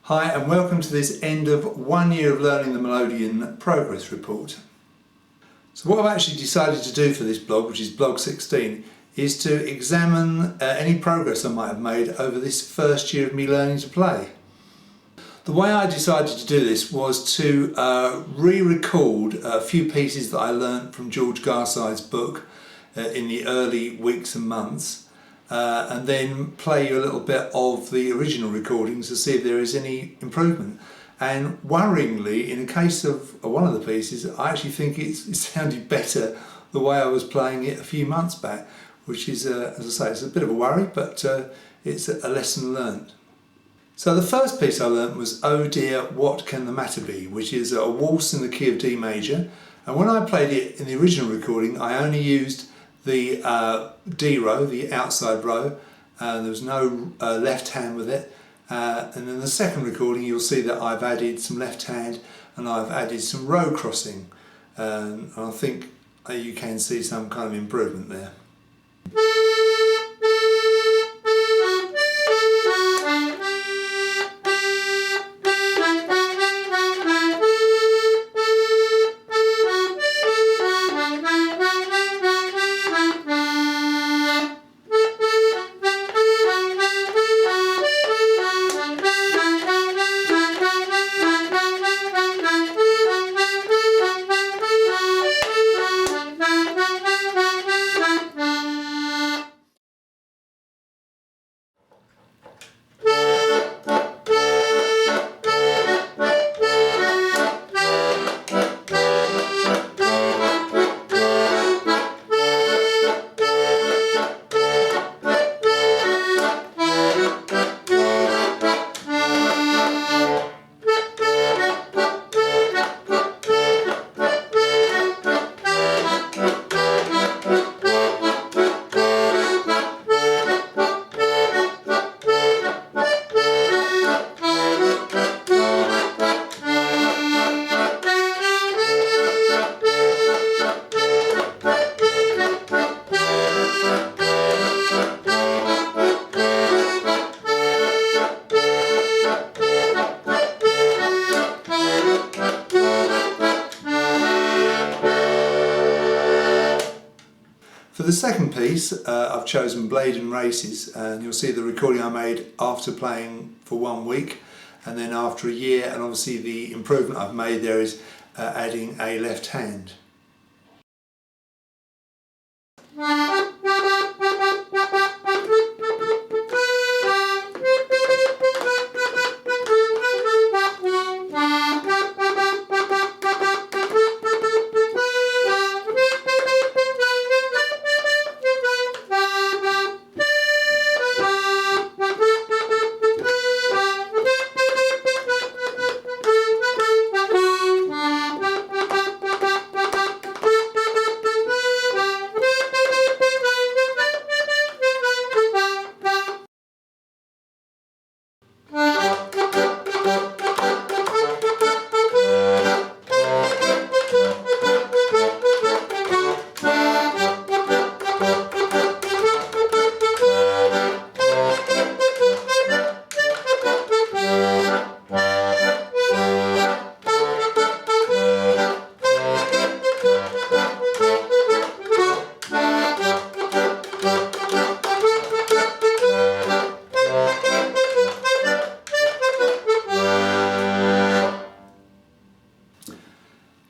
Hi and welcome to this end of 1 year of learning the Melodeon progress report. So what I've actually decided to do for this blog, which is blog 16, is to examine any progress I might have made over this first year of me learning to play. The way I decided to do this was to re-record a few pieces that I learnt from George Garside's book in the early weeks and months. And then play you a little bit of the original recordings to see if there is any improvement. And worryingly, in the case of one of the pieces, I actually think it sounded better the way I was playing it a few months back, which is, as I say, it's a bit of a worry, but it's a lesson learned. So the first piece I learnt was Oh Dear, What Can the Matter Be, which is a waltz in the key of D major. And when I played it in the original recording, I only used the D row, the outside row. There was no left hand with it. And in the second recording you'll see that I've added some left hand and I've added some row crossing. And I think you can see some kind of improvement there. For the second piece, I've chosen Blaydon Races, and you'll see the recording I made after playing for 1 week and then after a year, and obviously the improvement I've made there is adding a left hand.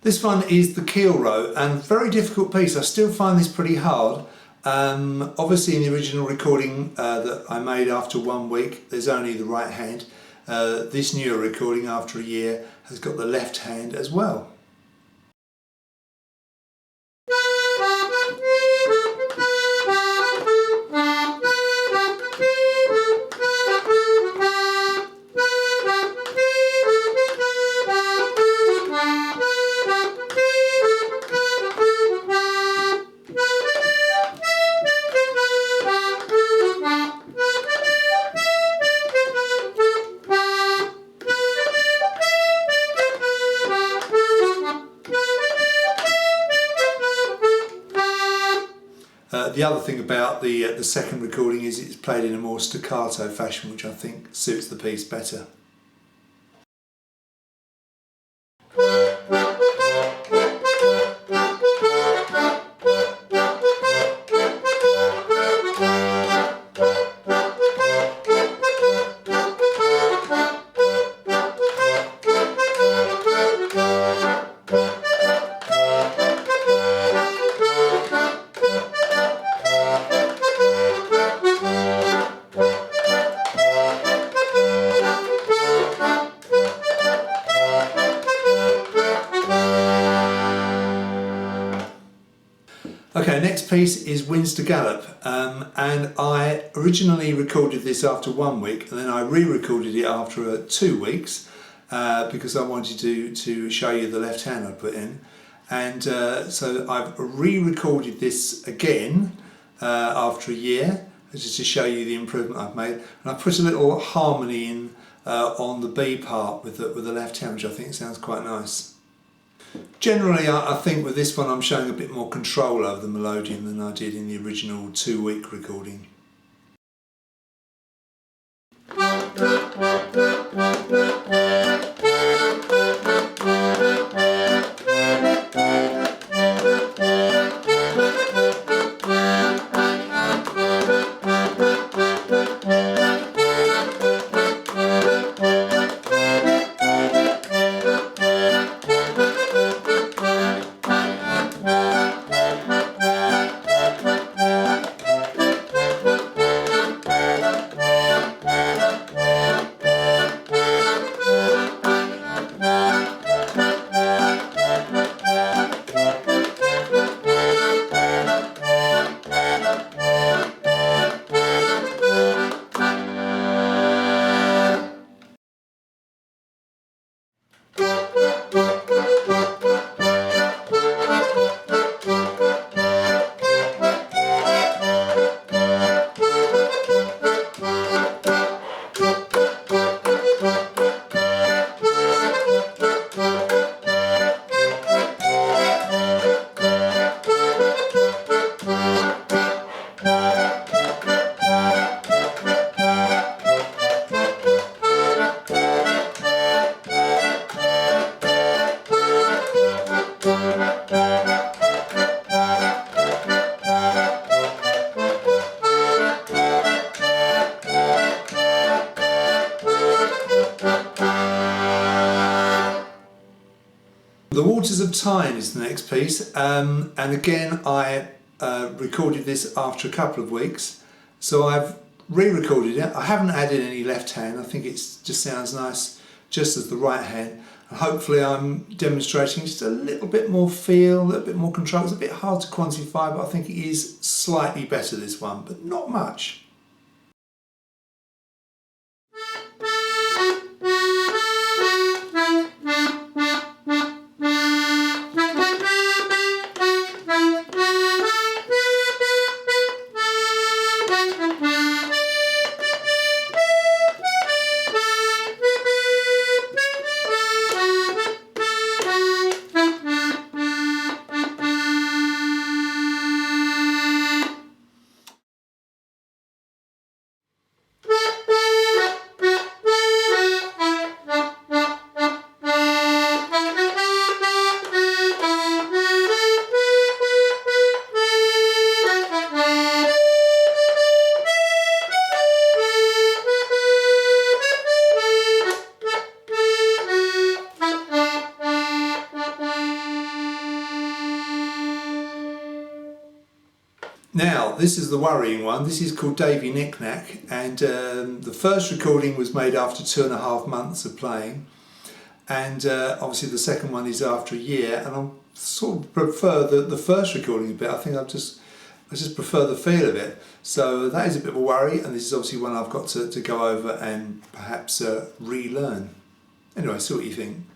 This one is the Keel Row, and very difficult piece. I still find this pretty hard. Obviously in the original recording that I made after 1 week, there's only the right hand. This newer recording after a year has got the left hand as well. The other thing about the second recording is it's played in a more staccato fashion, which I think suits the piece better. Okay, next piece is Winster Gallop, and I originally recorded this after 1 week, and then I re-recorded it after 2 weeks because I wanted to show you the left hand I put in, and so I've re-recorded this again after a year, just to show you the improvement I've made, and I put a little harmony in on the B part with the left hand, which I think sounds quite nice. Generally, I think with this one I'm showing a bit more control over the Melodeon than I did in the original 2-week recording. The Waters of Tyne is the next piece, and again I recorded this after a couple of weeks, so I've re-recorded it. I haven't added any left hand, I think it just sounds nice just as the right hand, and hopefully I'm demonstrating just a little bit more feel, a little bit more control. It's a bit hard to quantify, but I think it is slightly better, this one, but not much. Now, this is the worrying one. This is called Davey, Knickknack, and the first recording was made after 2.5 months of playing, and obviously the second one is after a year, and I sort of prefer the first recording a bit. I think I just prefer the feel of it. So that is a bit of a worry, and this is obviously one I've got to go over and perhaps relearn. Anyway, see what you think.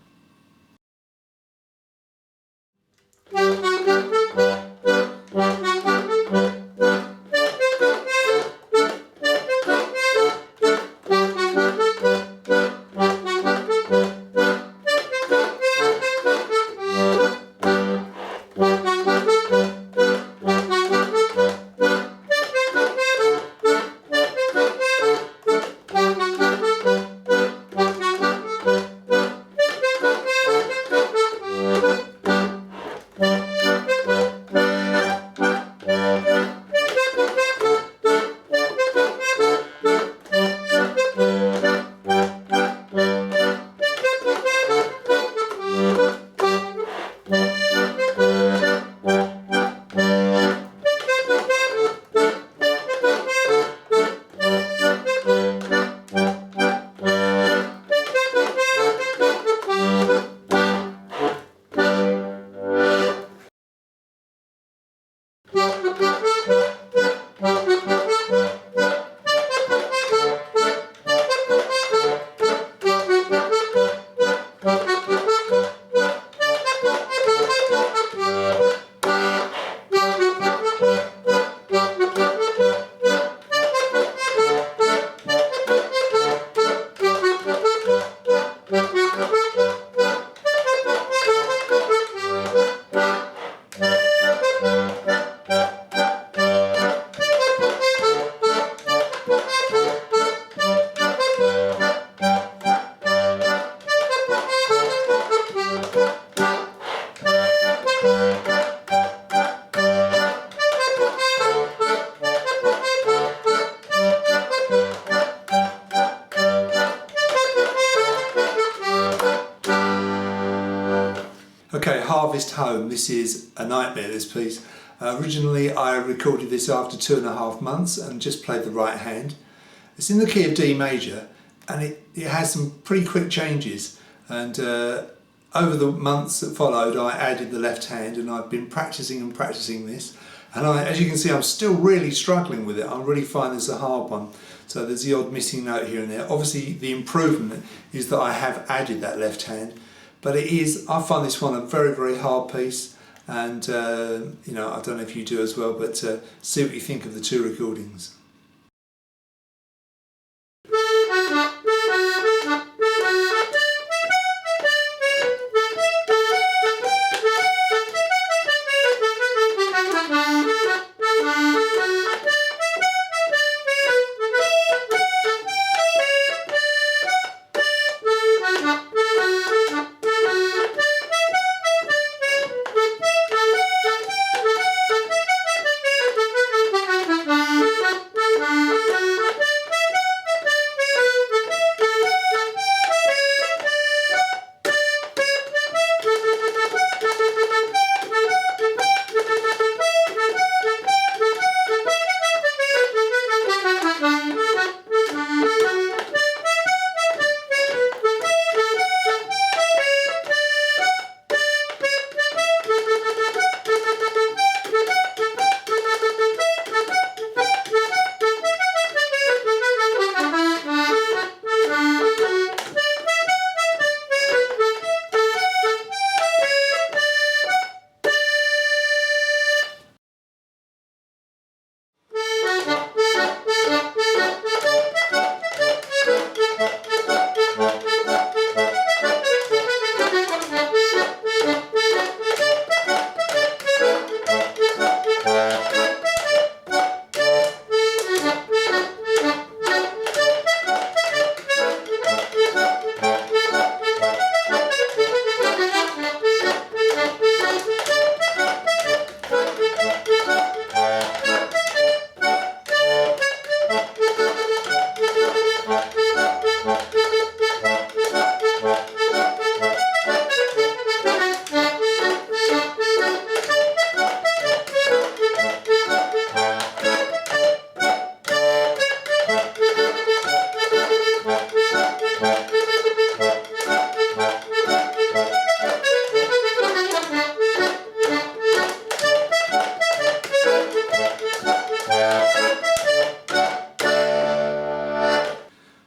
Harvest Home. This is a nightmare, this piece. Originally I recorded this after 2.5 months and just played the right hand. It's in the key of D major, and it has some pretty quick changes, and over the months that followed I added the left hand, and I've been practicing and practicing this, and as you can see I'm still really struggling with it. I really find this a hard one, so there's the odd missing note here and there. Obviously the improvement is that I have added that left hand, but I find this one a very, very hard piece, and you know, I don't know if you do as well, but see what you think of the two recordings.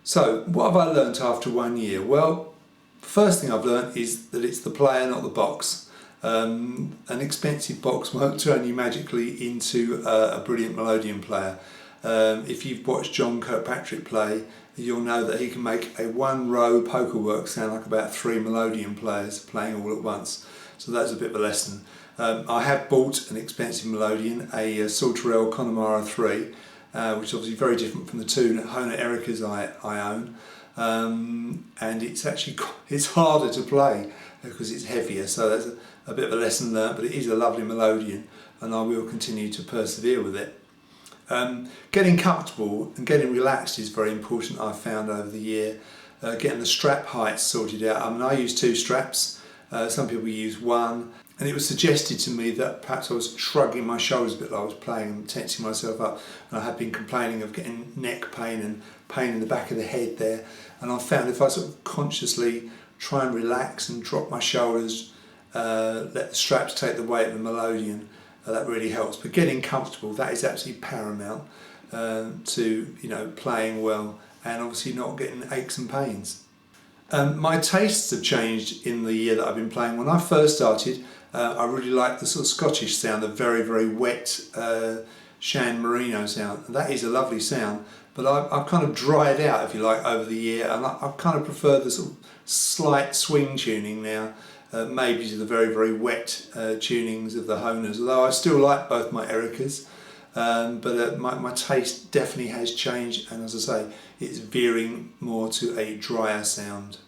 So what have I learnt after 1 year? Well, first thing I've learnt is that it's the player, not the box. An expensive box won't turn you magically into a brilliant Melodeon player. If you've watched John Kirkpatrick play, you'll know that he can make a one-row poker work sound like about 3 Melodeon players playing all at once. So that's a bit of a lesson. I have bought an expensive Melodeon, a Saltarell Connemara 3, which is obviously very different from the two Hona Ericas I own. And it's harder to play because it's heavier, so that's a bit of a lesson learnt, but it is a lovely Melodeon and I will continue to persevere with it. Getting comfortable and getting relaxed is very important, I've found over the year. Getting the strap heights sorted out. I mean, I use 2 straps, some people use 1, and it was suggested to me that perhaps I was shrugging my shoulders a bit while I was playing and tensing myself up, and I had been complaining of getting neck pain and pain in the back of the head there, and I found if I sort of consciously try and relax and drop my shoulders, let the straps take the weight of the Melodeon, that really helps. But getting comfortable, that is absolutely paramount to, you know, playing well and obviously not getting aches and pains. My tastes have changed in the year that I've been playing. When I first started, I really liked the sort of Scottish sound, the very, very wet Shan Merino sound. And that is a lovely sound, but I've kind of dried out, if you like, over the year, and I kind of prefer the sort of slight swing tuning now, maybe to the very, very wet tunings of the Honas, although I still like both my Ericas. But my taste definitely has changed, and as I say, it's veering more to a drier sound.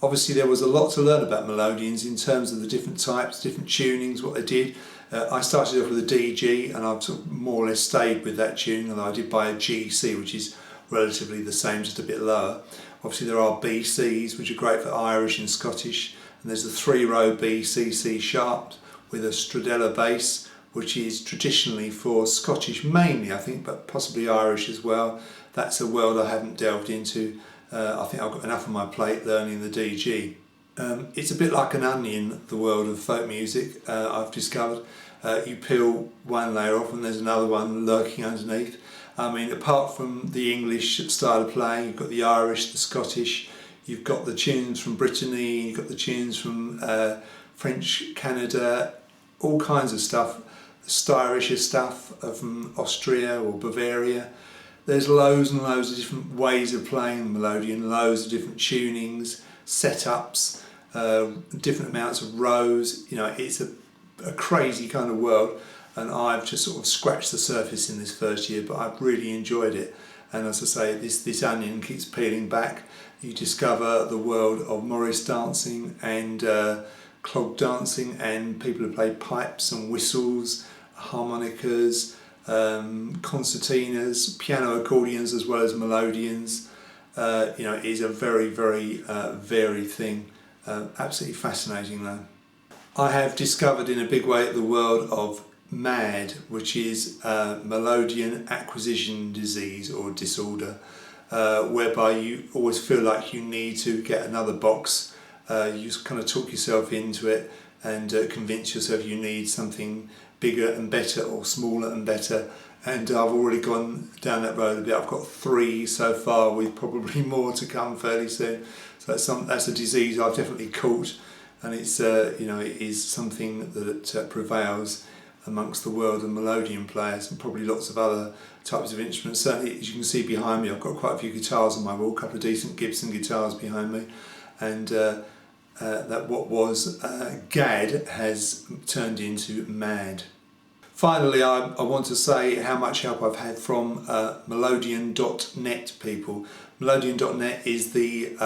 Obviously there was a lot to learn about Melodeons in terms of the different types, different tunings, what they did. I started off with a DG and I've sort of more or less stayed with that tune, although I did buy a GC, which is relatively the same, just a bit lower. Obviously there are BCs, which are great for Irish and Scottish, and there's a 3-row B C sharp with a Stradella bass, which is traditionally for Scottish mainly, I think, but possibly Irish as well. That's a world I haven't delved into. I think I've got enough on my plate learning the DG. It's a bit like an onion, the world of folk music, I've discovered. You peel one layer off and there's another one lurking underneath. I mean, apart from the English style of playing, you've got the Irish, the Scottish, you've got the tunes from Brittany, you've got the tunes from French Canada, all kinds of stuff. The styrisher stuff from Austria or Bavaria. There's loads and loads of different ways of playing the melodeon, loads of different tunings, setups, different amounts of rows. You know, it's a crazy kind of world, and I've just sort of scratched the surface in this first year, but I've really enjoyed it. And as I say, this onion keeps peeling back. You discover the world of Morris dancing and clog dancing, and people who play pipes and whistles, harmonicas, concertinas, piano accordions as well as melodeons. You know, it is a very, very varied thing. Absolutely fascinating though. I have discovered in a big way the world of MAD, which is Melodeon Acquisition Disease or Disorder, whereby you always feel like you need to get another box. You just kind of talk yourself into it and convince yourself you need something bigger and better or smaller and better, and I've already gone down that road a bit. I've got 3 so far with probably more to come fairly soon. So that's a disease I've definitely caught, and it's you know, it is something that prevails amongst the world of melodeon players and probably lots of other types of instruments. Certainly, as you can see behind me, I've got quite a few guitars on my wall, a couple of decent Gibson guitars behind me, and that what was GAD has turned into MAD. Finally, I want to say how much help I've had from Melodeon.net people. Melodeon.net is the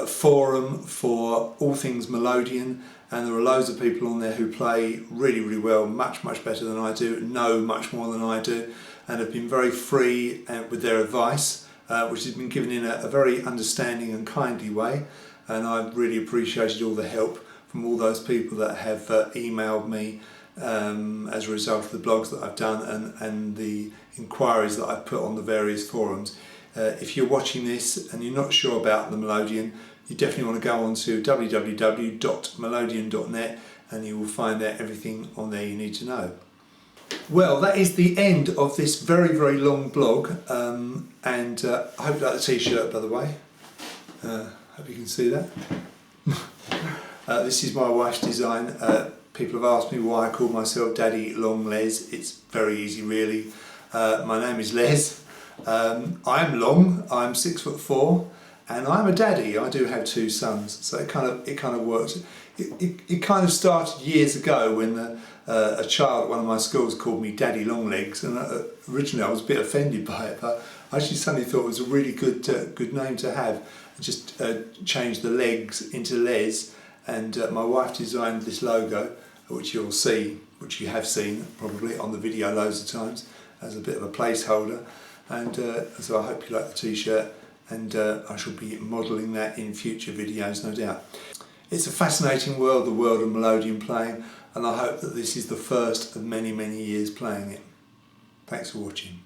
forum for all things melodeon, and there are loads of people on there who play really, really well, much better than I do, know much more than I do, and have been very free with their advice, which has been given in a very understanding and kindly way. And I've really appreciated all the help from all those people that have emailed me as a result of the blogs that I've done and the inquiries that I've put on the various forums. If you're watching this and you're not sure about the melodeon, you definitely want to go on to www.melodeon.net and you will find out everything on there you need to know. Well, that is the end of this very, very long blog, and I hope you like the t-shirt, by the way. Hope you can see that. This is my wife's design. People have asked me why I call myself Daddy Long Les. It's very easy really. My name is Les. I'm long, I'm 6'4", and I'm a daddy. I do have 2 sons, so it kind of works. It kind of started years ago when a child at one of my schools called me Daddy Longlegs, and originally I was a bit offended by it, but I actually suddenly thought it was a really good name to have. I just changed the legs into Les, and my wife designed this logo, which you'll see, which you have seen probably on the video loads of times, as a bit of a placeholder. And so I hope you like the t-shirt, and I shall be modelling that in future videos, no doubt. It's a fascinating world, the world of melodeon playing, and I hope that this is the first of many, many years playing it. Thanks for watching.